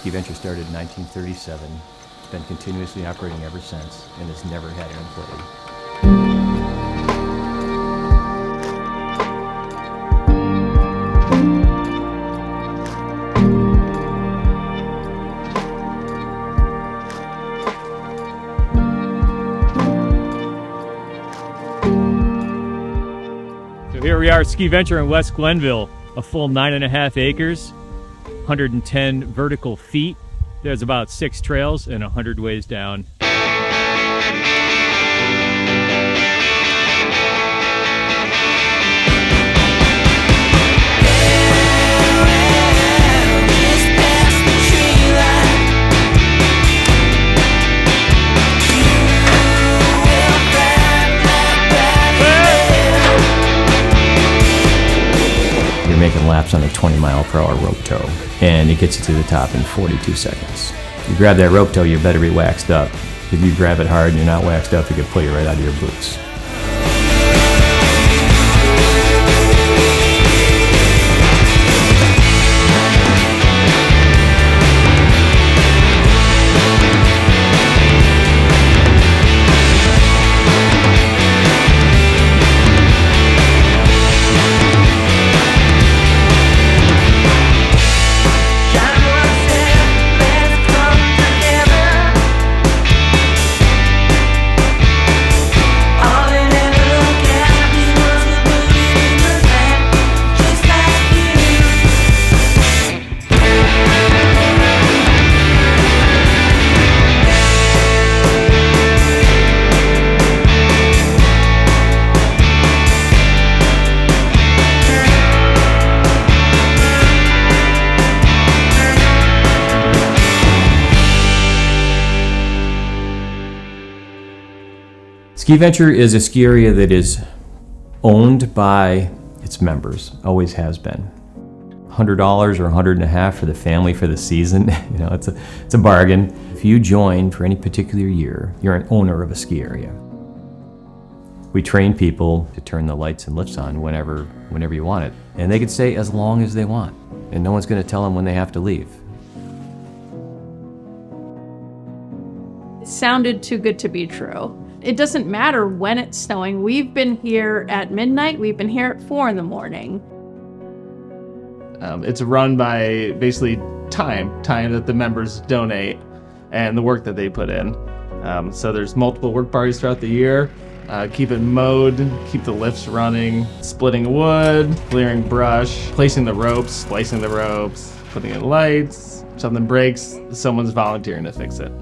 Ski Venture started in 1937. It's been continuously operating ever since and has never had an employee. So here we are at Ski Venture in West Glenville, a full 9.5 acres, 110 vertical feet. There's about 6 trails and 100 ways down. You're making laps on a 20-mile-per-hour rope tow, and it gets you to the top in 42 seconds. You grab that rope tow, you better be waxed up. If you grab it hard and you're not waxed up, it could pull you right out of your boots. Ski Venture is a ski area that is owned by its members, always has been. $100 or $150 for the family for the season, you know, it's a bargain. If you join for any particular year, you're an owner of a ski area. We train people to turn the lights and lifts on whenever you want it. And they can stay as long as they want, and no one's gonna tell them when they have to leave. It sounded too good to be true. It doesn't matter when it's snowing. We've been here at midnight. We've been here at 4 in the morning. It's run by basically time that the members donate and the work that they put in. So there's multiple work parties throughout the year. Keep it mowed, keep the lifts running, splitting wood, clearing brush, placing the ropes, splicing the ropes, putting in lights. If something breaks, someone's volunteering to fix it.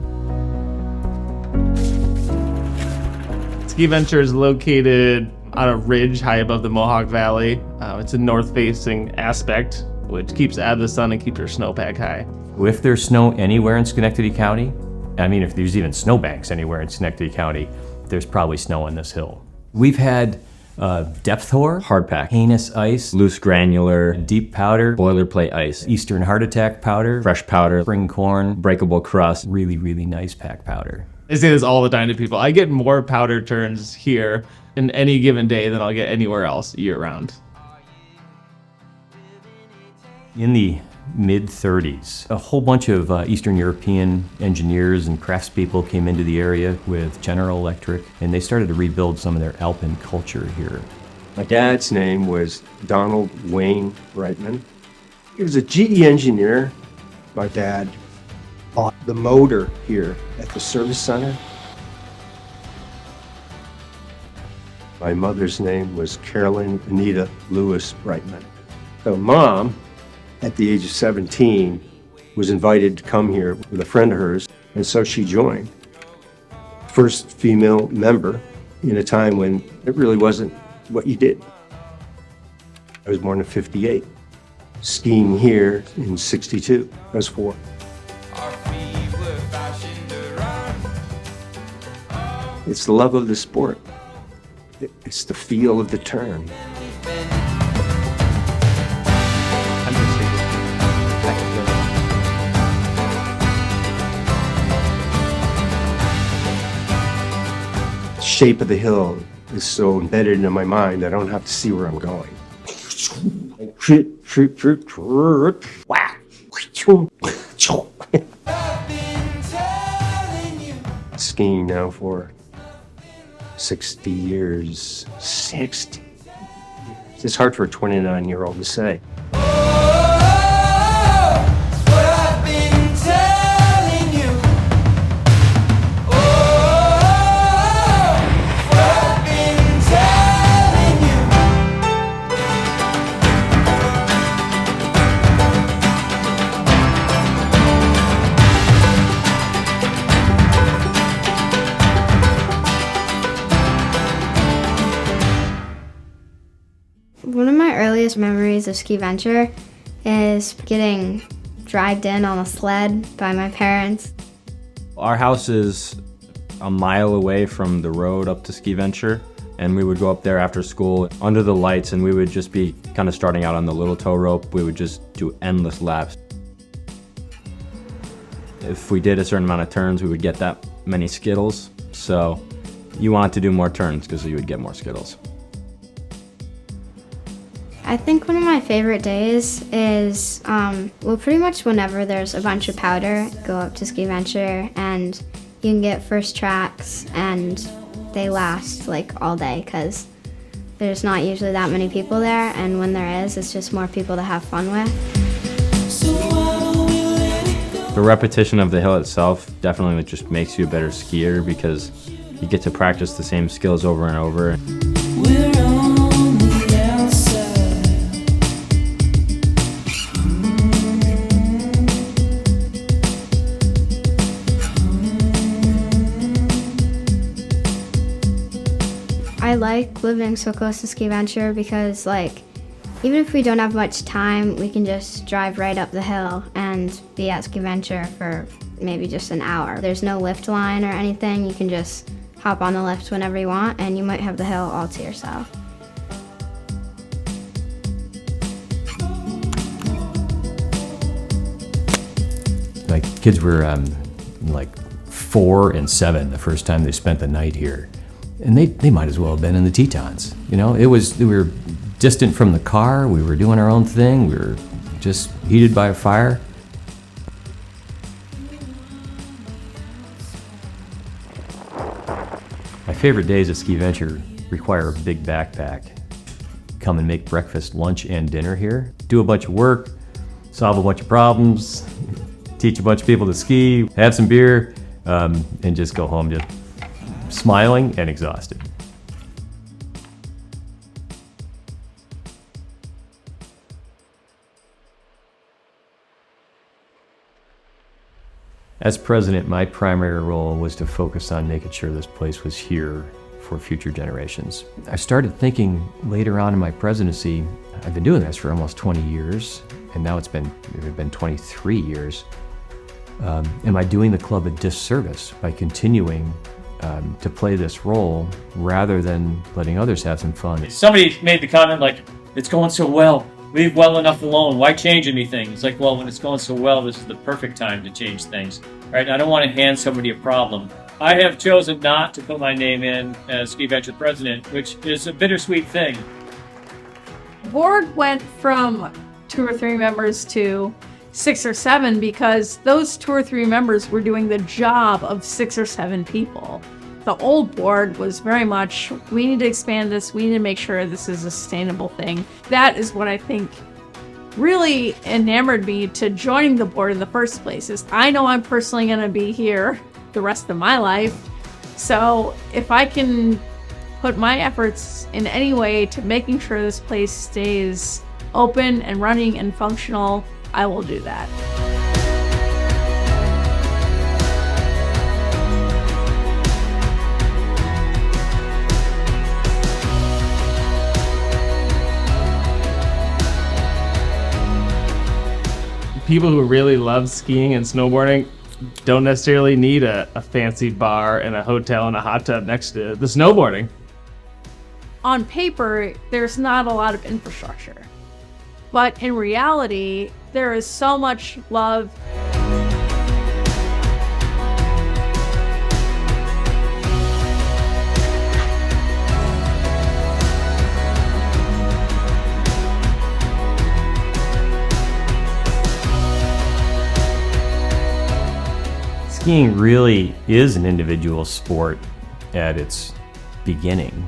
Ski Venture is located on a ridge high above the Mohawk Valley. It's a north-facing aspect, which keeps out of the sun and keeps your snowpack high. If there's snow anywhere in Schenectady County, I mean, if there's even snowbanks anywhere in Schenectady County, there's probably snow on this hill. We've had depth hoar, hardpack, heinous ice, loose granular, deep powder, boilerplate ice, Eastern heart attack powder, fresh powder, spring corn, breakable crust, really, really nice pack powder. I say this all the time to people. I get more powder turns here in any given day than I'll get anywhere else year round. In the mid-30s, a whole bunch of Eastern European engineers and craftspeople came into the area with General Electric, and they started to rebuild some of their Alpine culture here. My dad's name was Donald Wayne Reitman. He was a GE engineer. My dad bought the motor here at the service center. My mother's name was Carolyn Anita Lewis Reitman. So Mom, at the age of 17, was invited to come here with a friend of hers, and so she joined. First female member in a time when it really wasn't what you did. I was born in '58. Skiing here in '62. I was 4. It's the love of the sport. It's the feel of the turn. The shape of the hill is so embedded in my mind, I don't have to see where I'm going. Skiing now for 60 years. 60 years. It's hard for a 29-year-old to say. One of my earliest memories of Ski Venture is getting dragged in on a sled by my parents. Our house is a mile away from the road up to Ski Venture, and we would go up there after school under the lights, and we would just be kind of starting out on the little tow rope. We would just do endless laps. If we did a certain amount of turns, we would get that many Skittles. So you wanted to do more turns because you would get more Skittles. I think one of my favorite days is, pretty much whenever there's a bunch of powder, go up to Ski Venture and you can get first tracks, and they last like all day because there's not usually that many people there, and when there is, it's just more people to have fun with. The repetition of the hill itself definitely just makes you a better skier because you get to practice the same skills over and over. I like living so close to Ski Venture because, like, even if we don't have much time, we can just drive right up the hill and be at Ski Venture for maybe just an hour. There's no lift line or anything. You can just hop on the lift whenever you want, and you might have the hill all to yourself. My kids were like 4 and 7 the first time they spent the night here. And they might as well have been in the Tetons. You know, we were distant from the car, we were doing our own thing, we were just heated by a fire. My favorite days at Ski Venture require a big backpack. Come and make breakfast, lunch, and dinner here. Do a bunch of work, solve a bunch of problems, teach a bunch of people to ski, have some beer, and just go home just smiling and exhausted. As president, my primary role was to focus on making sure this place was here for future generations. I started thinking later on in my presidency, I've been doing this for almost 20 years, and now it's been 23 years. Am I doing the club a disservice by continuing to play this role rather than letting others have some fun? Somebody made the comment like, it's going so well, leave well enough alone, why change anything? It's like, well, when it's going so well, this is the perfect time to change things, right? I don't want to hand somebody a problem. I have chosen not to put my name in as Ski Venture president, which is a bittersweet thing. The board went from 2 or 3 members to 6 or 7 because those 2 or 3 members were doing the job of 6 or 7 people. The old board was very much, we need to expand this, we need to make sure this is a sustainable thing. That is what I think really enamored me to joining the board in the first place, is I know I'm personally going to be here the rest of my life. So if I can put my efforts in any way to making sure this place stays open and running and functional, I will do that. People who really love skiing and snowboarding don't necessarily need a fancy bar and a hotel and a hot tub next to the snowboarding. On paper, there's not a lot of infrastructure, but in reality, there is so much love. Skiing really is an individual sport at its beginning,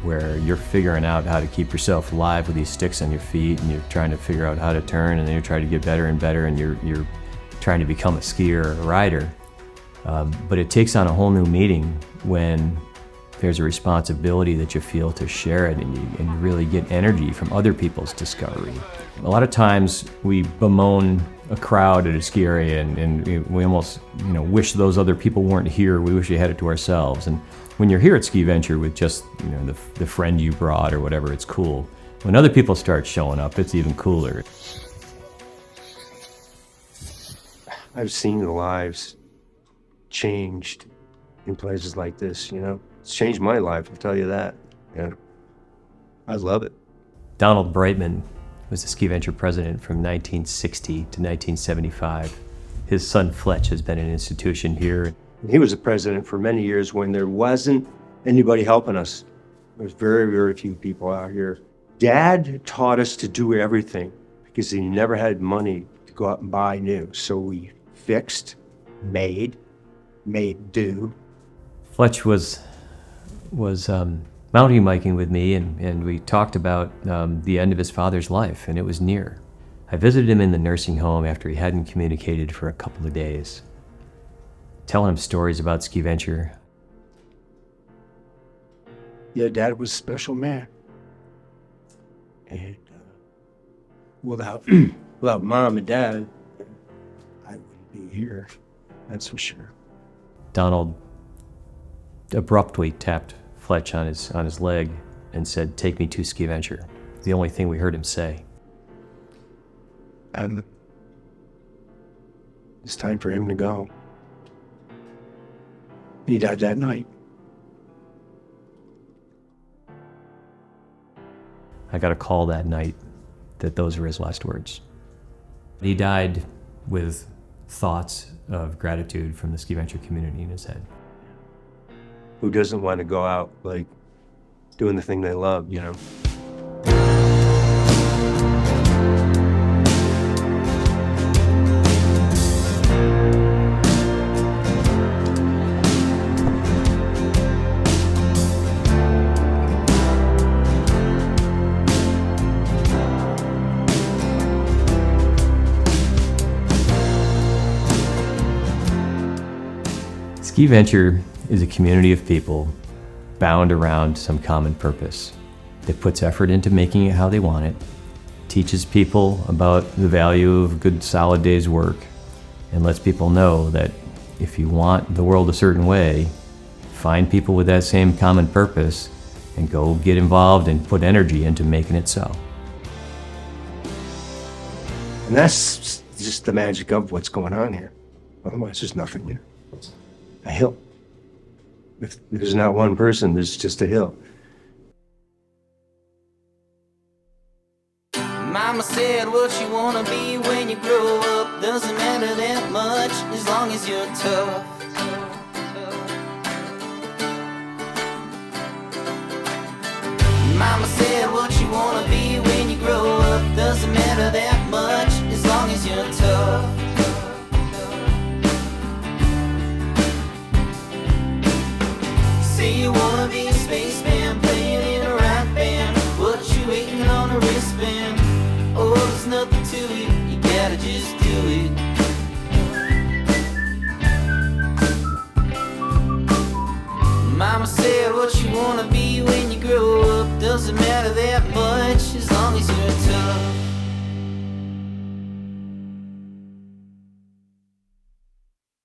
where you're figuring out how to keep yourself alive with these sticks on your feet, and you're trying to figure out how to turn, and then you're trying to get better and better, and you're trying to become a skier or a rider. But it takes on a whole new meaning when there's a responsibility that you feel to share it, and you really get energy from other people's discovery. A lot of times we bemoan a crowd at a ski area, and we almost wish those other people weren't here. We wish we had it to ourselves. And when you're here at Ski Venture with just the friend you brought or whatever, it's cool. When other people start showing up, it's even cooler. I've seen the lives changed in places like this, It's changed my life, I'll tell you that. Yeah. I love it. Donald Brightman was the Ski Venture president from 1960 to 1975. His son Fletch has been an institution here. He was the president for many years when there wasn't anybody helping us. There was very, very few people out here. Dad taught us to do everything because he never had money to go out and buy new. So we fixed, made do. Fletch was mountain biking with me, and we talked about the end of his father's life, and it was near. I visited him in the nursing home after he hadn't communicated for a couple of days, telling him stories about Ski Venture. Yeah, Dad was a special man. And without Mom and Dad, I wouldn't be here, that's for sure. Donald abruptly tapped Fletch on his leg and said, "Take me to Ski Venture." The only thing we heard him say. And it's time for him to go. He died that night. I got a call that night that those were his last words. He died with thoughts of gratitude from the Ski Venture community in his head. Who doesn't want to go out, doing the thing they love, Ski Venture is a community of people bound around some common purpose that puts effort into making it how they want it, teaches people about the value of a good solid day's work, and lets people know that if you want the world a certain way, find people with that same common purpose and go get involved and put energy into making it so. And that's just the magic of what's going on here. Otherwise, there's nothing here. A hill. If there's not one person, there's just a hill. Mama said what you wanna be when you grow up doesn't matter that much as long as you're tough. Mama said what you wanna be when you grow up doesn't matter that much as long as you're tough. Say you wanna be a spaceman playing in a rock band. What you waiting on a wristband? Oh, there's nothing to it, you gotta just do it. Mama said what you wanna be when you grow up doesn't matter that much